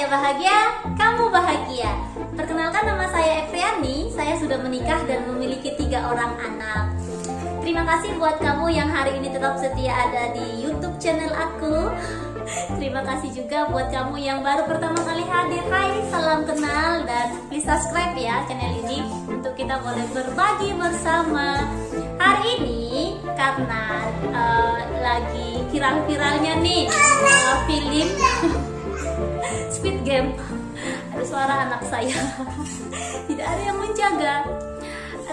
bahagia, kamu bahagia. Perkenalkan, nama saya Efriani. Saya sudah menikah dan memiliki 3 orang anak. Terima kasih buat kamu yang hari ini tetap setia ada di YouTube channel aku. Terima kasih juga buat kamu yang baru pertama kali hadir. Hai, salam kenal, dan please subscribe ya channel ini untuk kita boleh berbagi bersama. Hari ini karena lagi viral-viralnya nih film Squid Game. Ada suara anak saya. Tidak ada yang menjaga.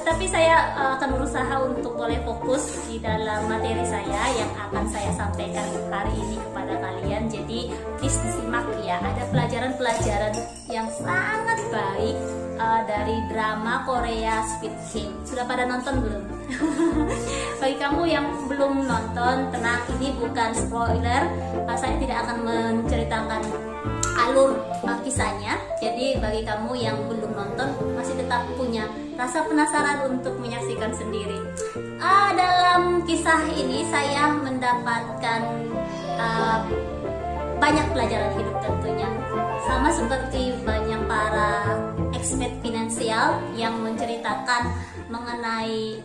Tapi saya akan berusaha untuk boleh fokus di dalam materi saya yang akan saya sampaikan hari ini kepada kalian. Jadi please disimak ya. Ada pelajaran-pelajaran yang sangat baik dari drama Korea Squid Game. Sudah pada nonton belum? Bagi kamu yang belum nonton, tenang, ini bukan spoiler. Saya tidak akan menceritakan alur kisahnya. Jadi bagi kamu yang belum nonton, masih tetap punya rasa penasaran untuk menyaksikan sendiri. Dalam kisah ini saya mendapatkan banyak pelajaran hidup tentunya. Sama seperti banyak para expert finansial yang menceritakan mengenai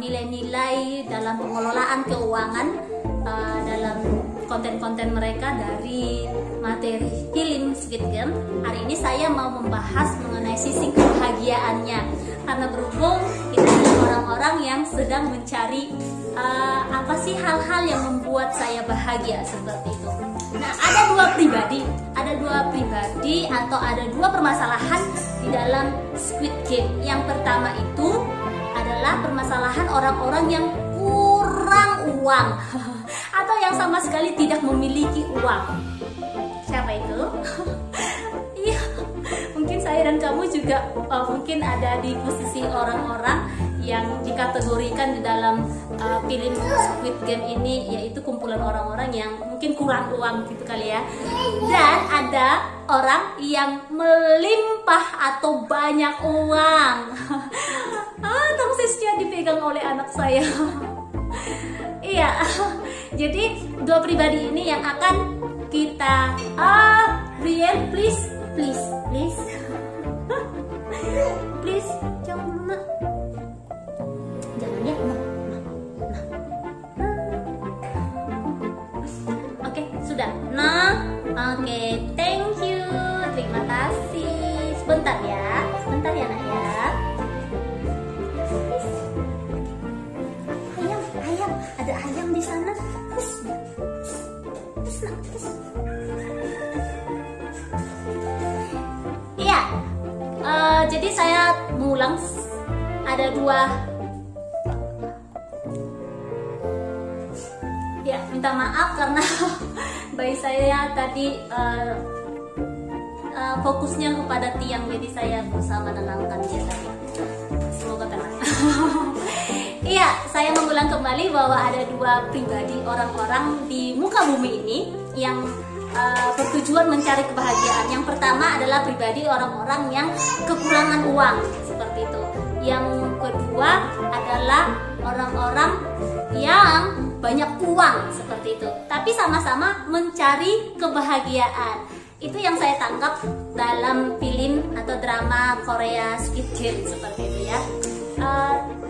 nilai-nilai dalam pengelolaan keuangan dalam konten-konten mereka dari materi film Squid Game. Hari ini saya mau membahas mengenai sisi kebahagiaannya, karena berhubung kita adalah orang-orang yang sedang mencari apa sih hal-hal yang membuat saya bahagia seperti itu. Nah, ada dua pribadi atau ada dua permasalahan di dalam Squid Game. Yang pertama itu adalah permasalahan orang-orang yang kurang uang atau yang sama sekali tidak memiliki uang. Siapa itu? Iya, mungkin saya dan kamu juga mungkin ada di posisi orang-orang yang dikategorikan di dalam film Squid Game ini, yaitu kumpulan orang-orang yang mungkin kurang uang gitu kali ya. Dan ada orang yang melimpah atau banyak uang. Tongsisnya dipegang oleh anak saya. Iya, jadi dua pribadi ini yang akan kita Rian, please jangan dulu nak, jangan ya, Oke, sudah, oke, thank you, terima kasih. Sebentar ya nak ya. Ada ayam di sana. Iya, jadi saya mengulang, ada dua. Ya, minta maaf karena bayi saya tadi fokusnya kepada tiang, jadi saya berusaha menenangkan dia tadi. Semoga tenang. Iya, saya mengulang kembali bahwa ada dua pribadi orang-orang di muka bumi ini yang bertujuan mencari kebahagiaan. Yang pertama adalah pribadi orang-orang yang kekurangan uang, seperti itu. Yang kedua adalah orang-orang yang banyak uang, seperti itu. Tapi sama-sama mencari kebahagiaan. Itu yang saya tangkap dalam film atau drama Korea Squid Game, seperti itu ya.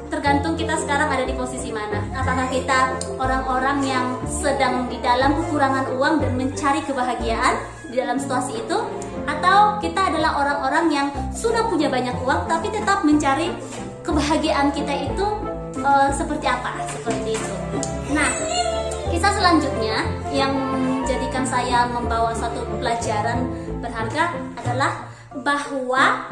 Tergantung kita sekarang ada di posisi mana. Apakah kita orang-orang yang sedang di dalam kekurangan uang dan mencari kebahagiaan di dalam situasi itu, atau kita adalah orang-orang yang sudah punya banyak uang tapi tetap mencari kebahagiaan kita itu seperti apa, seperti itu. Nah, kisah selanjutnya yang menjadikan saya membawa satu pelajaran berharga adalah bahwa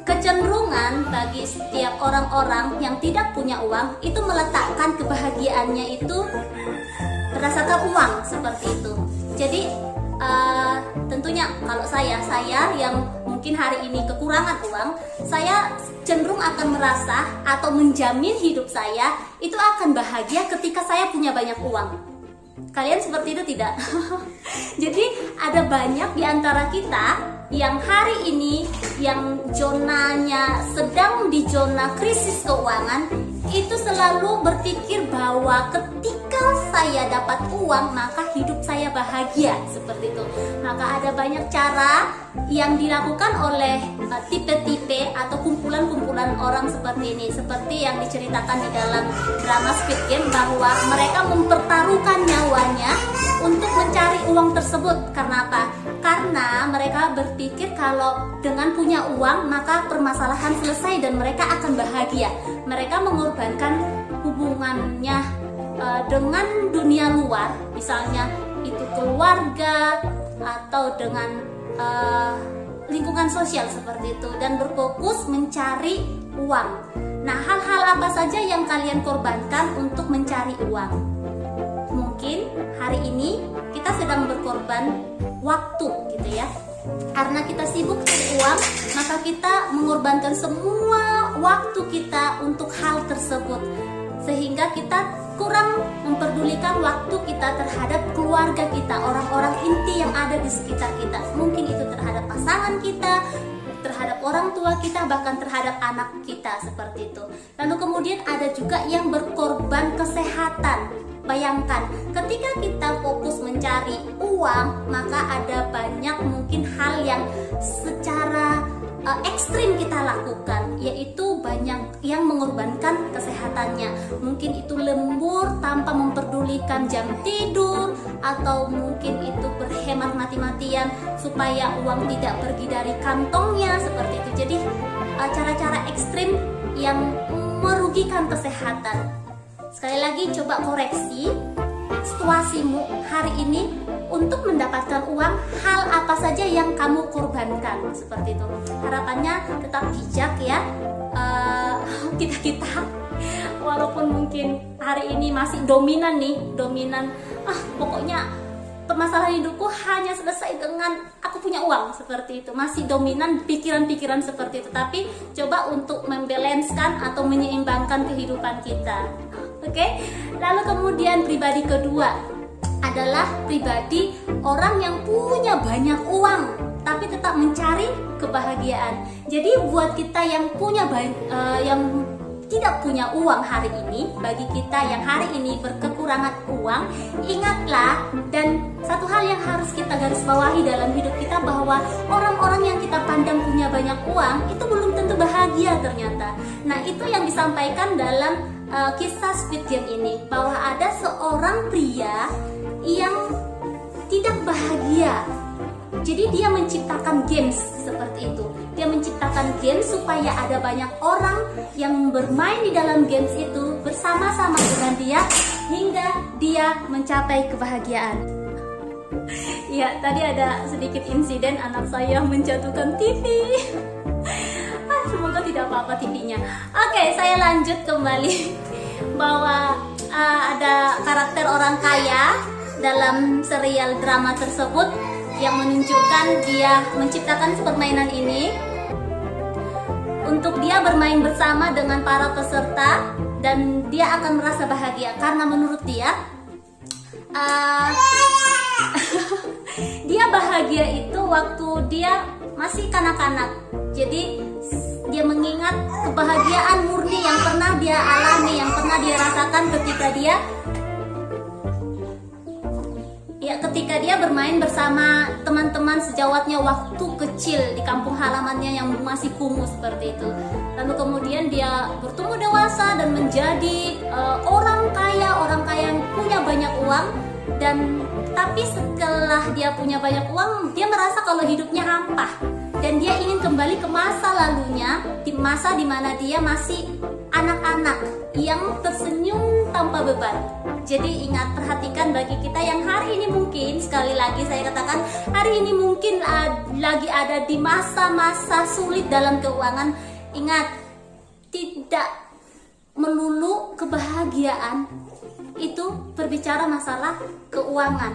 kecenderungan bagi setiap orang-orang yang tidak punya uang itu meletakkan kebahagiaannya itu berdasarkan uang, seperti itu. Jadi tentunya kalau saya yang mungkin hari ini kekurangan uang, saya cenderung akan merasa atau menjamin hidup saya itu akan bahagia ketika saya punya banyak uang. Kalian seperti itu tidak? Jadi ada banyak di antara kita yang hari ini yang zonanya sedang di zona krisis keuangan itu selalu berpikir bahwa ketika ketika saya dapat uang maka hidup saya bahagia, seperti itu. Maka ada banyak cara yang dilakukan oleh tipe-tipe atau kumpulan-kumpulan orang seperti ini, seperti yang diceritakan di dalam drama Squid Game, bahwa mereka mempertaruhkan nyawanya untuk mencari uang tersebut. Karena apa? Karena mereka berpikir kalau dengan punya uang maka permasalahan selesai dan mereka akan bahagia. Mereka mengorbankan hubungannya dengan dunia luar, misalnya itu keluarga atau dengan lingkungan sosial seperti itu, dan berfokus mencari uang. Nah, hal-hal apa saja yang kalian korbankan untuk mencari uang? Mungkin hari ini kita sedang berkorban waktu gitu ya. Karena kita sibuk cari uang, maka kita mengorbankan semua waktu kita untuk hal tersebut, sehingga kita kurang memperdulikan waktu kita terhadap keluarga kita, orang-orang inti yang ada di sekitar kita. Mungkin itu terhadap pasangan kita, terhadap orang tua kita, bahkan terhadap anak kita, seperti itu. Lalu kemudian ada juga yang berkorban kesehatan. Bayangkan, ketika kita fokus mencari uang, maka ada banyak mungkin hal yang secara ekstrim kita lakukan, yaitu banyak yang mengorbankan kesehatannya. Mungkin itu lembur tanpa memperdulikan jam tidur, atau mungkin itu berhemat mati-matian supaya uang tidak pergi dari kantongnya, seperti itu. Jadi cara-cara ekstrim yang merugikan kesehatan. Sekali lagi, coba koreksi situasimu hari ini untuk mendapatkan uang. Hal apa saja yang kamu korbankan, seperti itu. Harapannya tetap bijak ya, kita walaupun mungkin hari ini masih dominan, pokoknya permasalahan hidupku hanya selesai dengan aku punya uang, seperti itu. Masih dominan pikiran-pikiran seperti itu. Tapi coba untuk membalanskan atau menyeimbangkan kehidupan kita. Oke, lalu kemudian pribadi kedua adalah pribadi orang yang punya banyak uang tapi tetap mencari kebahagiaan. Jadi buat kita yang yang tidak punya uang hari ini, bagi kita yang hari ini berkekurangan uang, ingatlah, dan satu hal yang harus kita garis bawahi dalam hidup kita, bahwa orang-orang yang kita pandang punya banyak uang itu belum tentu bahagia ternyata. Nah, itu yang disampaikan dalam kisah Squid Game ini, bahwa ada seorang pria yang tidak bahagia. Jadi dia menciptakan games seperti itu. Dia menciptakan games supaya ada banyak orang yang bermain di dalam games itu bersama-sama dengan dia, hingga dia mencapai kebahagiaan. Ya, tadi ada sedikit insiden anak saya menjatuhkan TV. Semoga tidak apa-apa TV-nya. Oke, saya lanjut kembali bahwa ada karakter orang kaya dalam serial drama tersebut yang menunjukkan dia menciptakan permainan ini untuk dia bermain bersama dengan para peserta, dan dia akan merasa bahagia karena menurut dia dia bahagia itu waktu dia masih kanak-kanak. Jadi dia mengingat kebahagiaan murni yang pernah dia alami, yang pernah dia rasakan ketika dia bermain bersama teman-teman sejawatnya waktu kecil di kampung halamannya yang masih kumuh seperti itu. Lalu kemudian dia bertumbuh dewasa dan menjadi orang kaya yang punya banyak uang. Dan tapi setelah dia punya banyak uang, dia merasa kalau hidupnya hampa, dan dia ingin kembali ke masa lalunya, di masa dimana dia masih anak-anak yang tersenyum tanpa beban. Jadi ingat, perhatikan bagi kita yang hari ini mungkin, sekali lagi saya katakan, hari ini mungkin lagi ada di masa-masa sulit dalam keuangan. Ingat, tidak melulu kebahagiaan itu berbicara masalah keuangan.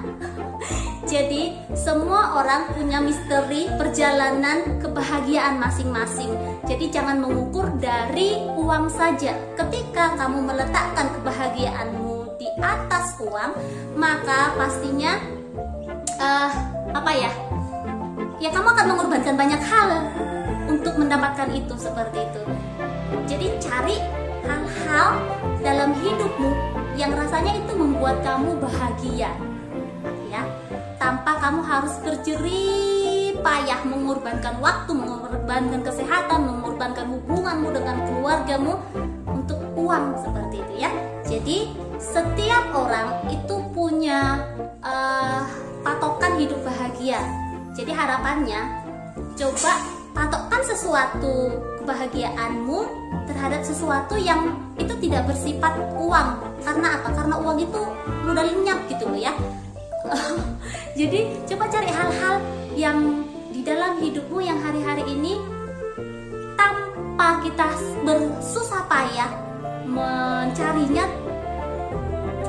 Jadi semua orang punya misteri perjalanan kebahagiaan masing-masing. Jadi jangan mengukur dari uang saja. Ketika kamu meletakkan kebahagiaanmu di atas uang, maka pastinya ya kamu akan mengorbankan banyak hal untuk mendapatkan itu, seperti itu. Jadi cari hal-hal dalam hidupmu yang rasanya itu membuat kamu bahagia, ya, tanpa kamu harus berjerih payah mengorbankan waktu, mengorbankan kesehatan, mengorbankan hubunganmu dengan keluargamu untuk uang seperti itu, ya. Jadi setiap orang itu punya patokan hidup bahagia. Jadi harapannya, coba patokkan sesuatu kebahagiaanmu terhadap sesuatu yang itu tidak bersifat uang. Karena apa? Karena uang itu mudah lenyap gitu loh, ya. Jadi coba cari hal-hal yang di dalam hidupmu yang hari-hari ini tanpa kita bersusah payah mencarinya.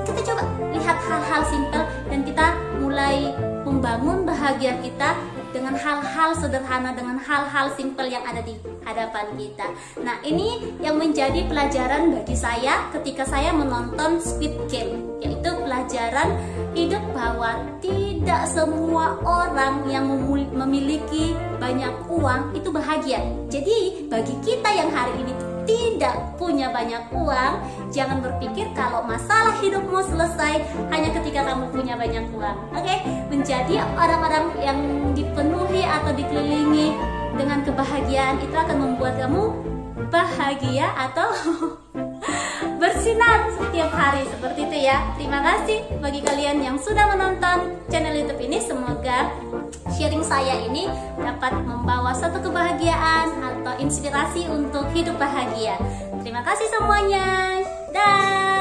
Kita coba lihat hal-hal simpel dan kita mulai membangun bahagia kita dengan hal-hal sederhana, dengan hal-hal simpel yang ada di hadapan kita. Nah, ini yang menjadi pelajaran bagi saya ketika saya menonton Squid Game, yaitu pelajaran hidup bahwa tidak semua orang yang memiliki banyak uang itu bahagia. Jadi, bagi kita yang hari ini tidak punya banyak uang, jangan berpikir kalau masalah hidupmu selesai hanya ketika kamu punya banyak uang. Oke? Menjadi orang-orang yang dipenuhi atau dikelilingi dengan kebahagiaan itu akan membuat kamu bahagia atau bersinar setiap hari, seperti itu, ya. Terima kasih bagi kalian yang sudah menonton channel YouTube ini. Semoga sharing saya ini dapat membawa satu kebahagiaan atau inspirasi untuk hidup bahagia. Terima kasih semuanya. Dah.